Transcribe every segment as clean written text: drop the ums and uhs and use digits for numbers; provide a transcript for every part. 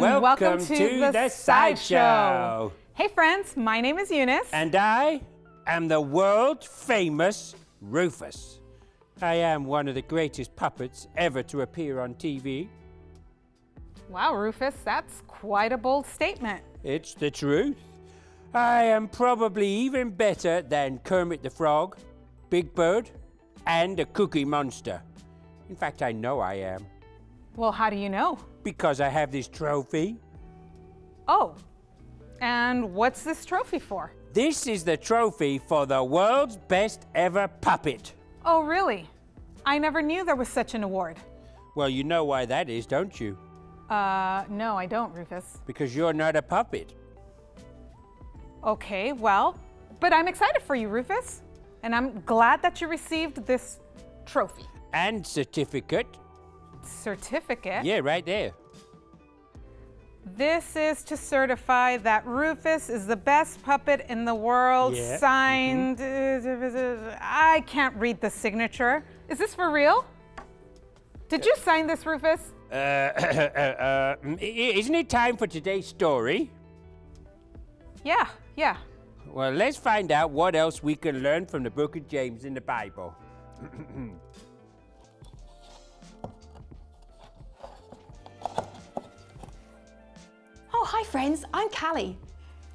welcome to the Sideshow. Hey friends, my name is Eunice. And I am the world-famous Rufus. I am one of the greatest puppets ever to appear on TV. Wow, Rufus, that's quite a bold statement. It's the truth. I am probably even better than Kermit the Frog, Big Bird, and a Cookie Monster. In fact, I know I am. Well, how do you know? Because I have this trophy. Oh, and what's this trophy for? This is the trophy for the world's best ever puppet. Oh, really? I never knew there was such an award. Well, you know why that is, don't you? No, I don't, Rufus. Because you're not a puppet. Okay, well, but I'm excited for you, Rufus. And I'm glad that you received this trophy. And certificate. Certificate? Yeah, right there. This is to certify that Rufus is the best puppet in the world. Yeah. Signed. I can't read the signature. Is this for real? Did you sign this, Rufus? Isn't it time for today's story? Yeah. Well, let's find out what else we can learn from the book of James in the Bible. Oh, hi friends, I'm Callie.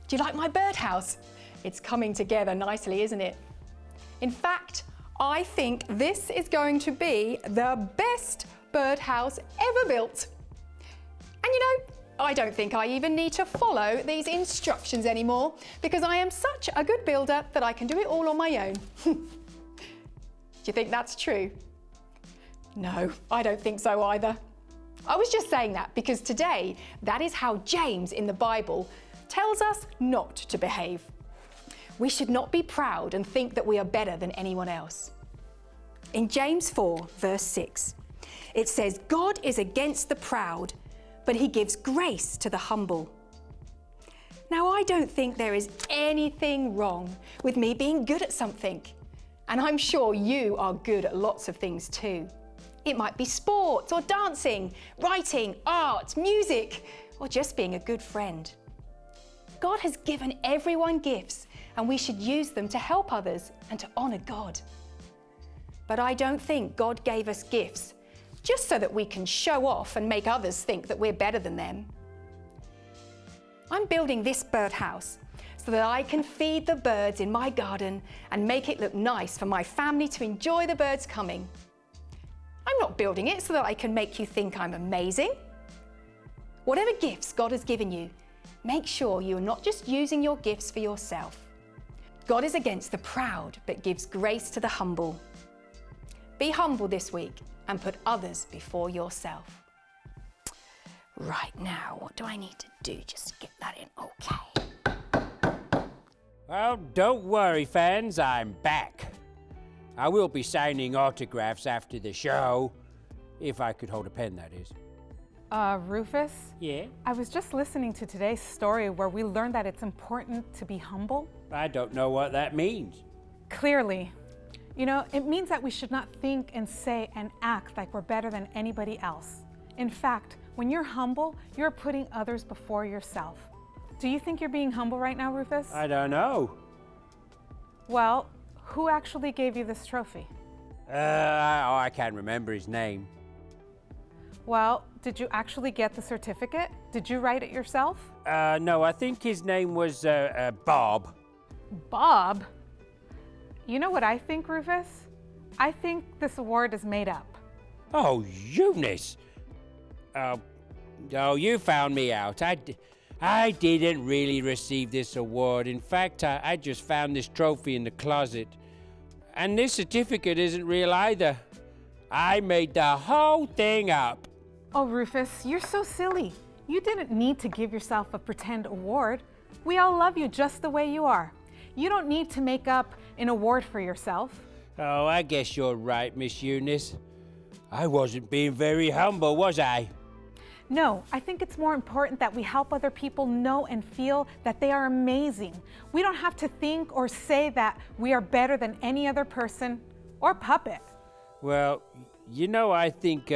Do you like my birdhouse? It's coming together nicely, isn't it? In fact, I think this is going to be the best birdhouse ever built. And you know, I don't think I even need to follow these instructions anymore because I am such a good builder that I can do it all on my own. Do you think that's true? No, I don't think so either. I was just saying that because today, that is how James in the Bible tells us not to behave. We should not be proud and think that we are better than anyone else. In James 4, verse 6, it says, God is against the proud, but he gives grace to the humble. Now, I don't think there is anything wrong with me being good at something. And I'm sure you are good at lots of things too. It might be sports or dancing, writing, art, music, or just being a good friend. God has given everyone gifts, and we should use them to help others and to honor God. But I don't think God gave us gifts just so that we can show off and make others think that we're better than them. I'm building this birdhouse so that I can feed the birds in my garden and make it look nice for my family to enjoy the birds coming. I'm not building it so that I can make you think I'm amazing. Whatever gifts God has given you, make sure you are not just using your gifts for yourself. God is against the proud, but gives grace to the humble. Be humble this week and put others before yourself. Right now, what do I need to do just to get that in okay? Well, don't worry, fans, I'm back. I will be signing autographs after the show, if I could hold a pen, that is. Rufus? Yeah? I was just listening to today's story where we learned that it's important to be humble. I don't know what that means. Clearly. You know, it means that we should not think and say and act like we're better than anybody else. In fact, when you're humble, you're putting others before yourself. Do you think you're being humble right now, Rufus? I don't know. Well, who actually gave you this trophy? I can't remember his name. Well, did you actually get the certificate? Did you write it yourself? No, I think his name was Bob. Bob? You know what I think, Rufus? I think this award is made up. Oh, Eunice! Oh, you found me out. I didn't really receive this award. In fact, I just found this trophy in the closet. And this certificate isn't real either. I made the whole thing up. Oh, Rufus, you're so silly. You didn't need to give yourself a pretend award. We all love you just the way you are. You don't need to make up an award for yourself. Oh, I guess you're right, Miss Eunice. I wasn't being very humble, was I? No, I think it's more important that we help other people know and feel that they are amazing. We don't have to think or say that we are better than any other person or puppet. Well, you know, I think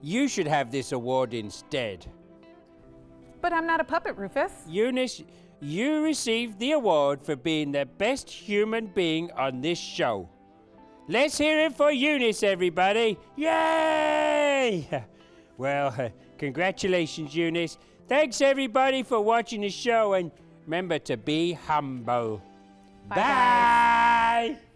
you should have this award instead. But I'm not a puppet, Rufus. Eunice, you received the award for being the best human being on this show. Let's hear it for Eunice, everybody. Yay! Well, congratulations, Eunice. Thanks, everybody, for watching the show, and remember to be humble. Bye, guys. Bye.